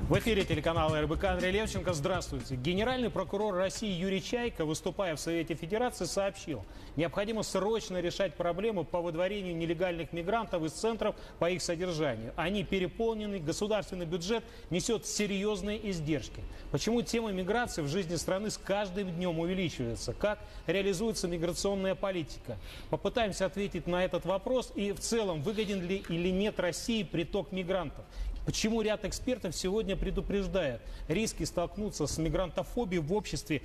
В эфире телеканала РБК Андрей Левченко. Здравствуйте. Генеральный прокурор России Юрий Чайка, выступая в Совете Федерации, сообщил, необходимо срочно решать проблему по выдворению нелегальных мигрантов из центров по их содержанию. Они переполнены, государственный бюджет несет серьезные издержки. Почему тема миграции в жизни страны с каждым днем увеличивается? Как реализуется миграционная политика? Попытаемся ответить на этот вопрос и в целом, выгоден ли или нет России приток мигрантов. Почему ряд экспертов сегодня предупреждает, риски столкнуться с мигрантофобией в обществе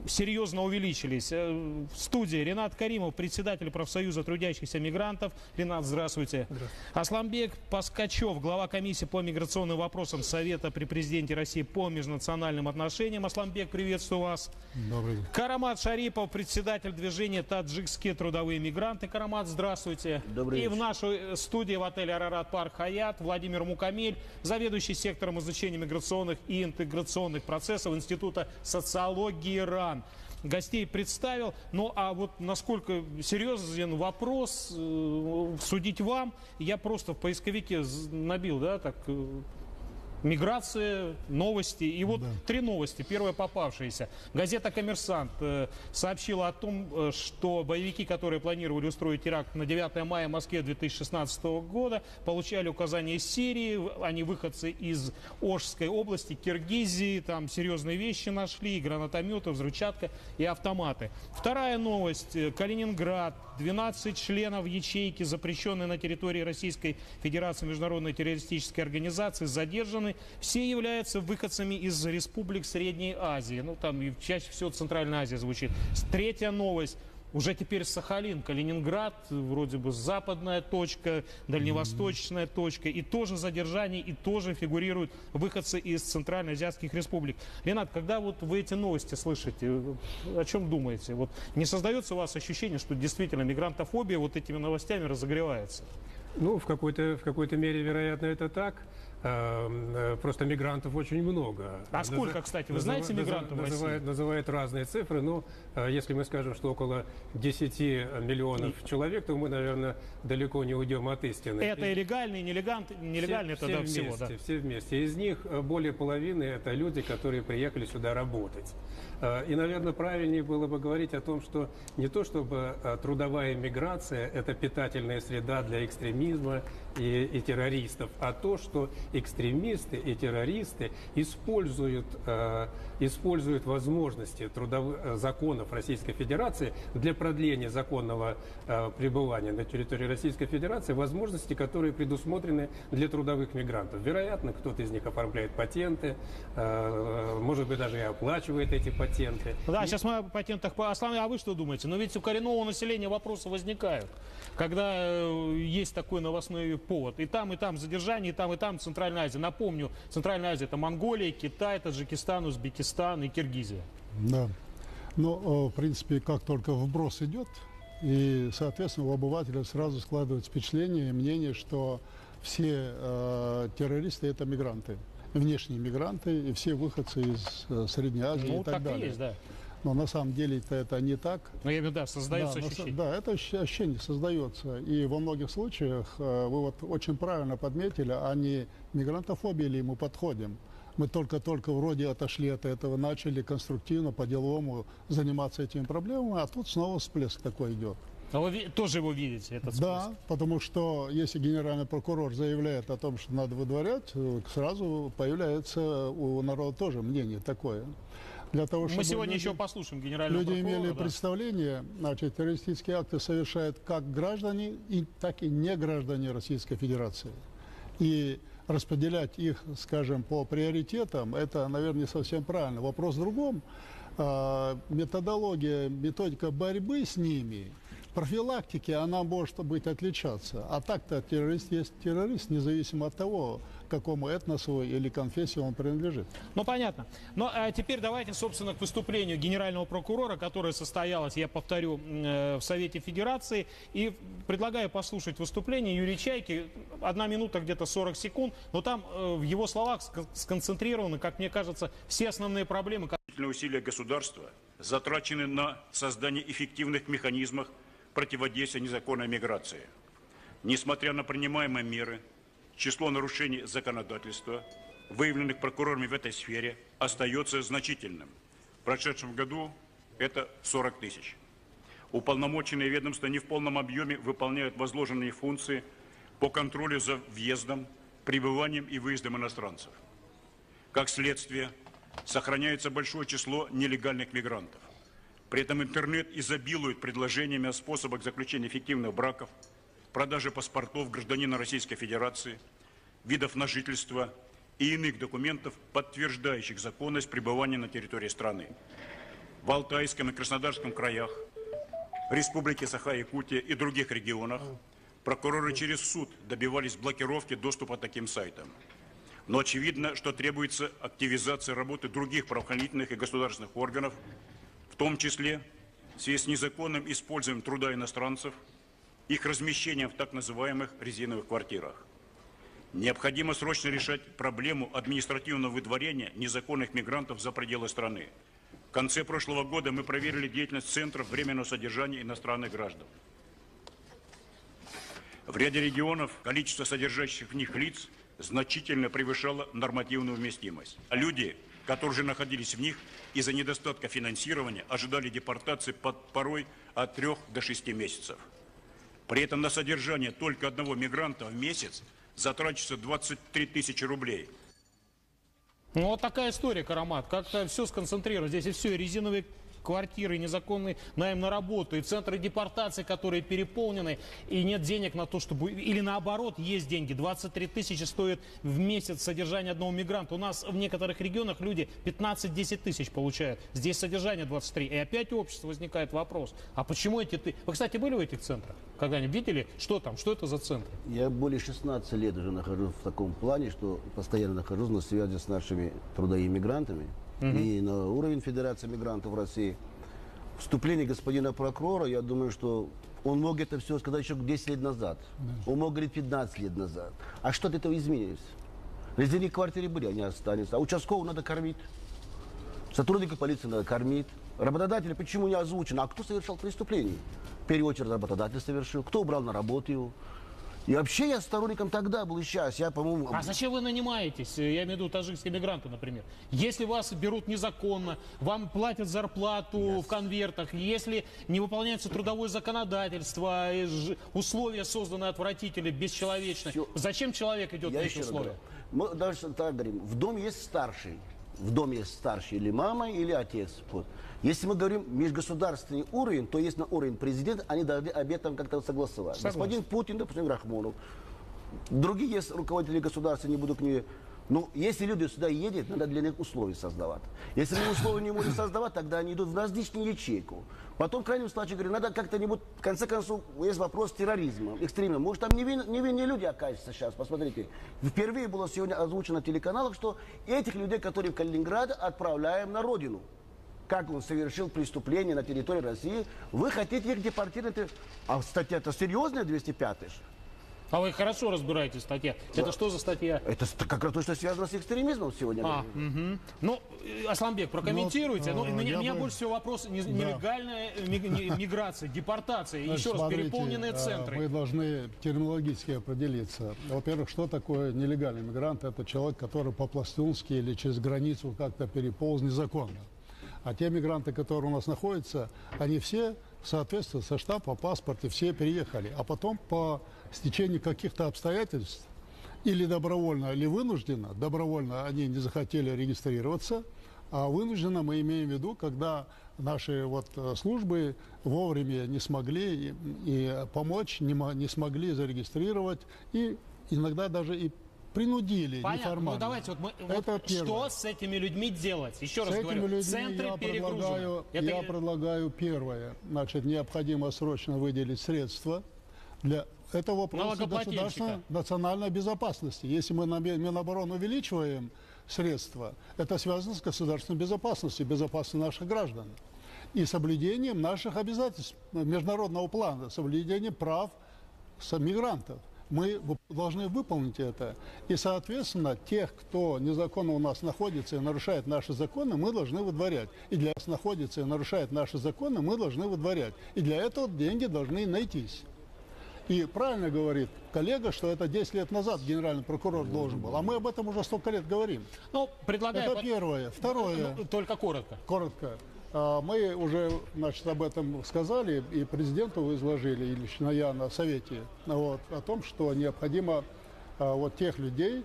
серьезно увеличились. В студии Ренат Каримов, председатель профсоюза трудящихся мигрантов. Ренат, здравствуйте. Здравствуйте. Асланбек Паскачев, глава комиссии по миграционным вопросам Совета при президенте России по межнациональным отношениям. Асланбек, приветствую вас. Добрый день. Карамат Шарипов, председатель движения «Таджикские трудовые мигранты». Карамат, здравствуйте. Добрый вечер. И в нашей студии в отеле «Арарат Парк Хаят» Владимир Мукамель, заведующий сектором изучения миграционных и интеграционных процессов Института социологии РАН. Гостей представил. Ну а вот насколько серьезен вопрос, судить вам. Я просто в поисковике набил, да, так... Миграция, новости. И вот три новости, первые попавшиеся. Газета «Коммерсант» сообщила о том, что боевики, которые планировали устроить теракт на 9 мая в Москве 2016 года, получали указания из Сирии. Они выходцы из Ошской области, Киргизии. Там серьезные вещи нашли, гранатометы, взрывчатка и автоматы. Вторая новость. Калининград. 12 членов ячейки, запрещенной на территории Российской Федерации международной террористической организации, задержаны. Все являются выходцами из республик Средней Азии. Ну, там и чаще всего Центральная Азия звучит. Третья новость. Уже теперь Сахалин, Калининград, вроде бы западная точка, дальневосточная точка. И тоже задержание, и тоже фигурируют выходцы из центральноазиатских республик. Ренат, когда вот вы эти новости слышите, о чем думаете? Вот не создается у вас ощущение, что действительно мигрантофобия вот этими новостями разогревается? Ну, в какой-то мере, вероятно, это так. Просто мигрантов очень много. А сколько, кстати, вы знаете мигрантов в России? Называют разные цифры, но если мы скажем, что около 10 миллионов человек, то мы, наверное, далеко не уйдем от истины. Это и легальные, и нелегальные, все тогда вместе, всего, да? Все вместе. Из них более половины – это люди, которые приехали сюда работать. И, наверное, правильнее было бы говорить о том, что не то чтобы трудовая миграция – это питательная среда для экстремизма и террористов, а то, что экстремисты и террористы используют возможности законов Российской Федерации для продления законного пребывания на территории Российской Федерации, возможности, которые предусмотрены для трудовых мигрантов. Вероятно, кто-то из них оформляет патенты, может быть, даже и оплачивает эти патенты. Да, сейчас мы о патентах. Аслан, а вы что думаете? Но ведь у коренного населения вопросы возникают, когда есть такой новостной повод. И там задержание, и там Центральная Азия. Напомню, Центральная Азия – это Монголия, Китай, Таджикистан, Узбекистан и Киргизия. Да. Но, в принципе, как только вброс идет, и, соответственно, у обывателя сразу складывается впечатление и мнение, что все террористы – это мигранты. Внешние мигранты и все выходцы из Средней Азии и так далее. И есть, да. Но на самом деле это не так. Но я имею в виду, да, создается ощущение. Да, это ощущение создается. И во многих случаях, вы вот очень правильно подметили, а не мигрантофобии ли мы подходим. Мы только-только вроде отошли от этого, начали конструктивно, по-деловому заниматься этими проблемами, а тут снова всплеск такой идет. А вы тоже его видите, этот всплеск? Да, потому что если генеральный прокурор заявляет о том, что надо выдворять, сразу появляется у народа тоже мнение такое. Для того, чтобы мы сегодня еще послушаем генерального прокурора. Люди имели представление, значит, террористические акты совершают как граждане, так и не граждане Российской Федерации. И распределять их, скажем, по приоритетам, это, наверное, не совсем правильно. Вопрос в другом. Методология, методика борьбы с ними, профилактики, она может быть отличаться. А так-то террорист есть террорист, независимо от того, к какому этносу или конфессии он принадлежит. Ну, понятно. Но теперь давайте, собственно, к выступлению генерального прокурора, которое состоялось, я повторю, в Совете Федерации. И предлагаю послушать выступление Юрия Чайки. 1 минута, где-то 40 секунд. Но там в его словах сконцентрированы, как мне кажется, все основные проблемы. Усилия государства затрачены на создание эффективных механизмов противодействия незаконной миграции. Несмотря на принимаемые меры, число нарушений законодательства выявленных прокурорами в этой сфере, остается значительным. В прошедшем году это 40 тысяч. Уполномоченные ведомства не в полном объеме выполняют возложенные функции по контролю за въездом, пребыванием и выездом иностранцев. Как следствие, сохраняется большое число нелегальных мигрантов. При этом интернет изобилует предложениями о способах заключения фиктивных браков, продажи паспортов гражданина Российской Федерации, видов на жительство и иных документов, подтверждающих законность пребывания на территории страны. В Алтайском и Краснодарском краях, Республике Саха-Якутия и других регионах прокуроры через суд добивались блокировки доступа к таким сайтам. Но очевидно, что требуется активизация работы других правоохранительных и государственных органов, в том числе в связи с незаконным использованием труда иностранцев, их размещением в так называемых резиновых квартирах. Необходимо срочно решать проблему административного выдворения незаконных мигрантов за пределы страны. В конце прошлого года мы проверили деятельность центров временного содержания иностранных граждан. В ряде регионов количество содержащих в них лиц значительно превышало нормативную вместимость. А люди, которые уже находились в них, из-за недостатка финансирования ожидали депортации порой от 3 до 6 месяцев. При этом на содержание только одного мигранта в месяц затрачивается 23 тысячи рублей. Ну, вот такая история, Карамат. Как-то все сконцентрировано. Здесь и все, и резиновые квартиры, незаконный найм на работу, и центры депортации, которые переполнены, и нет денег на то, чтобы... Или наоборот, есть деньги. 23 тысячи стоит в месяц содержание одного мигранта. У нас в некоторых регионах люди 15-10 тысяч получают. Здесь содержание 23. И опять у общества возникает вопрос. А почему эти... Вы, кстати, были в этих центрах? Когда-нибудь видели, что там? Что это за центры? Я более 16 лет уже нахожусь в таком плане, что постоянно нахожусь на связи с нашими трудовыми мигрантами. И на уровень Федерации мигрантов России. Вступление господина прокурора, я думаю, что он мог это все сказать еще 10 лет назад. Он мог говорить 15 лет назад. А что от этого изменилось? Резервные квартиры были, они останутся. А участкового надо кормить. Сотрудника полиции надо кормить. Работодателя почему не озвучено? А кто совершал преступление? В первую очередь работодатель совершил. Кто убрал на работу его? И вообще я сторонником тогда был и сейчас. Я, по-моему... А зачем вы нанимаетесь? Я имею в виду таджикские мигранты, например. Если вас берут незаконно, вам платят зарплату в конвертах, если не выполняется трудовое законодательство, условия созданы отвратительные, бесчеловечные, зачем человек идет на эти условия? Мы дальше так говорим. В доме есть старший. В доме есть старший или мама, или отец. Вот. Если мы говорим межгосударственный уровень, то есть на уровень президента, они должны об этом как-то согласовать. Согласен. Господин Путин, допустим, Рахмонов. Другие есть руководители государства, не буду к ним... Ну, если люди сюда едут, надо для них условия создавать. Если мы условия не можем создавать, тогда они идут в различную ячейку. Потом, в крайнем случае, говорю, надо как-то-нибудь, в конце концов, есть вопрос терроризма, экстремизма. Может, там невинные люди окажутся сейчас, посмотрите. Впервые было сегодня озвучено на телеканалах, что этих людей, которые в Калининград, отправляем на родину. Как он совершил преступление на территории России, вы хотите их депортировать. А статья-то серьезная, 205-я. А вы хорошо разбираетесь в статье. Да. Это что за статья? Это как раз то, что связано с экстремизмом сегодня. Ну, Асламбек, прокомментируйте. Меня больше всего вопрос нелегальная миграция, депортация. Еще раз, переполненные центры. Мы должны терминологически определиться. Во-первых, что такое нелегальный мигрант? Это человек, который по-пластунски или через границу как-то переполз незаконно. А те мигранты, которые у нас находятся, они все соответствуют со штампа, по паспорту, все переехали. А потом по стечению каких-то обстоятельств, или добровольно, или вынужденно, добровольно они не захотели регистрироваться, а вынужденно мы имеем в виду, когда наши службы вовремя не смогли и помочь, не смогли зарегистрировать, и иногда даже и принудили. Понятно. Ну давайте что с этими людьми делать? Еще раз говорю, центры перегружены. Я предлагаю первое. Значит, необходимо срочно выделить средства для этого вопроса государственной национальной безопасности. Если мы на Минобороны увеличиваем средства, это связано с государственной безопасностью, безопасностью наших граждан и соблюдением наших обязательств международного плана, соблюдением прав мигрантов. Мы должны выполнить это. И, соответственно, тех, кто незаконно у нас находится и нарушает наши законы, мы должны выдворять. И для нас находится и нарушает наши законы, мы должны выдворять. И для этого деньги должны найтись. И правильно говорит коллега, что это 10 лет назад генеральный прокурор должен был. А мы об этом уже столько лет говорим. Ну, предлагаю... Это первое. Второе. Только коротко. Коротко. Мы уже, значит, об этом сказали, и президенту изложили, и лично я на совете, вот, о том, что необходимо вот тех людей,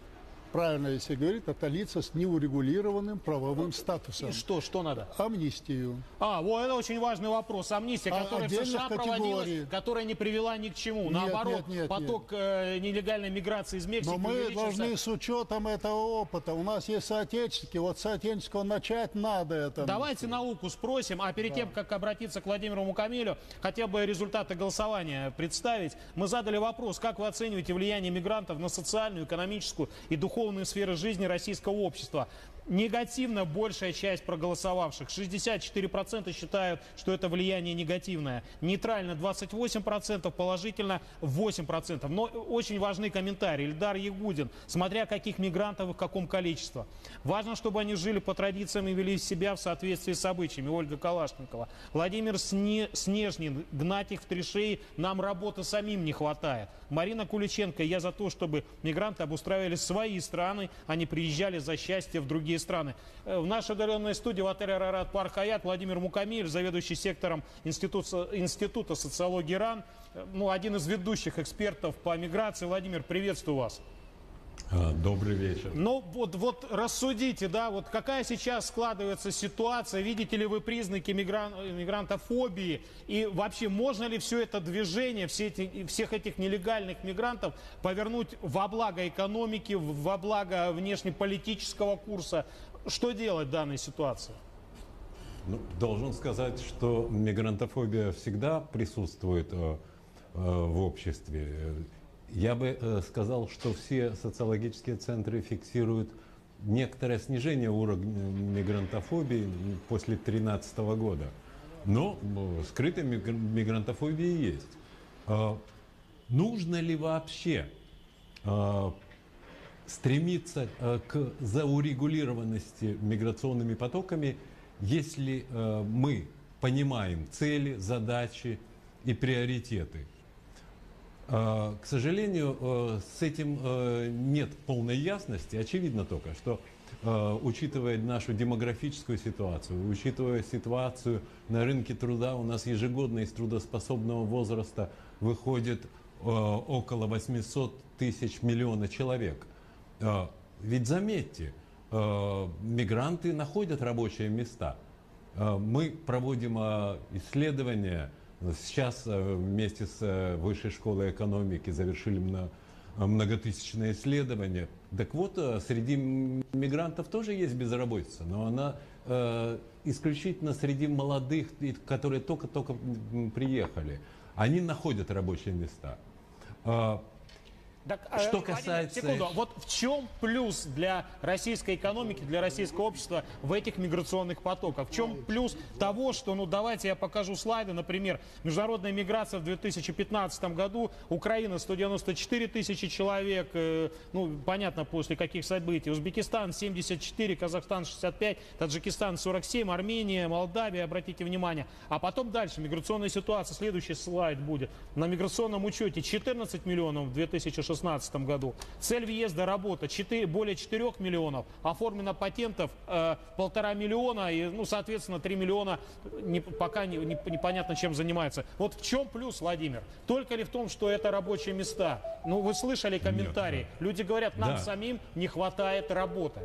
правильно, если говорить, это лица с неурегулированным правовым статусом. И что надо? Амнистию. Вот это очень важный вопрос. Амнистия, которая в США проводилась, которая не привела ни к чему. Наоборот, поток нелегальной миграции из Мексики Но мы увеличился. должны с учетом этого опыта. У нас есть соотечественники. Вот соотечественников начать надо это. Давайте науку спросим, а перед тем, как обратиться к Владимиру Мукамелю, хотя бы результаты голосования представить. Мы задали вопрос, как вы оцениваете влияние мигрантов на социальную, экономическую и духовную сферы жизни российского общества. Негативно большая часть проголосовавших. 64% считают, что это влияние негативное. Нейтрально 28%, положительно 8%. Но очень важный комментарий. Ильдар Ягудин. Смотря каких мигрантов и в каком количестве. Важно, чтобы они жили по традициям и вели себя в соответствии с обычаями. Ольга Калашникова. Владимир Снежнин. Гнать их в три шеи. Нам работы самим не хватает. Марина Куличенко. Я за то, чтобы мигранты обустраивали свои страны, а не приезжали за счастье в другие страны. В нашей удаленной студии в отеле «Арарат Парк Хаят» Владимир Мукамель, заведующий сектором Института социологии РАН, один из ведущих экспертов по миграции. Владимир, приветствую вас. Добрый вечер. Ну вот рассудите, да, вот какая сейчас складывается ситуация, видите ли вы признаки мигрантофобии, и вообще можно ли все это движение, всех этих нелегальных мигрантов повернуть во благо экономики, во благо внешнеполитического курса? Что делать в данной ситуации? Должен сказать, что мигрантофобия всегда присутствует в обществе. Я бы сказал, что все социологические центры фиксируют некоторое снижение уровня мигрантофобии после 2013 года. Но скрытая мигрантофобия есть. Нужно ли вообще стремиться к заурегулированности миграционными потоками, если мы понимаем цели, задачи и приоритеты? К сожалению, с этим нет полной ясности. Очевидно только, что, учитывая нашу демографическую ситуацию, учитывая ситуацию на рынке труда, у нас ежегодно из трудоспособного возраста выходит около 800 тысяч миллионов человек. Ведь заметьте, мигранты находят рабочие места. Мы проводим исследования. Сейчас вместе с Высшей школой экономики завершили многотысячное исследование. Так вот, среди мигрантов тоже есть безработица, но она исключительно среди молодых, которые только-только приехали. Они находят рабочие места. Так, что касается... Секунду, вот в чем плюс для российской экономики, для российского общества в этих миграционных потоках? В чем плюс того, что, давайте я покажу слайды, например, международная миграция в 2015 году, Украина 194 тысячи человек, понятно, после каких событий, Узбекистан 74, Казахстан 65, Таджикистан 47, Армения, Молдавия, обратите внимание. А потом дальше, миграционная ситуация, следующий слайд будет. На миграционном учете 14 миллионов в 2016 году. Цель въезда, работа более 4 миллионов. Оформлено патентов 1,5 миллиона. И, соответственно, 3 миллиона пока непонятно чем занимается. Вот в чем плюс, Владимир? Только ли в том, что это рабочие места? Вы слышали комментарии. Нет, да. Люди говорят, нам самим не хватает работы.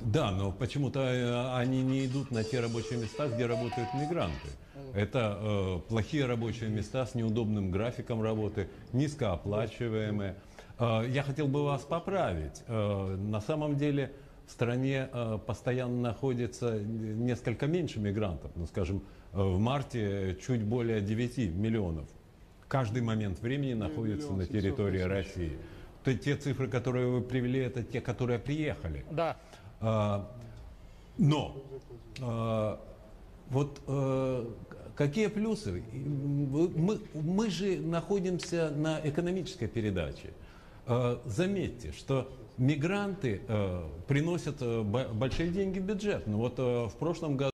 Да, но почему-то они не идут на те рабочие места, где работают мигранты. Это плохие рабочие места с неудобным графиком работы, низкооплачиваемые. Я хотел бы вас поправить. На самом деле в стране постоянно находится несколько меньше мигрантов. Скажем, в марте чуть более 9 миллионов. Каждый момент времени находится на территории России. Те цифры, которые вы привели, это те, которые приехали. Да. Но какие плюсы? Мы же находимся на экономической передаче. Заметьте, что мигранты приносят большие деньги в бюджет. В прошлом году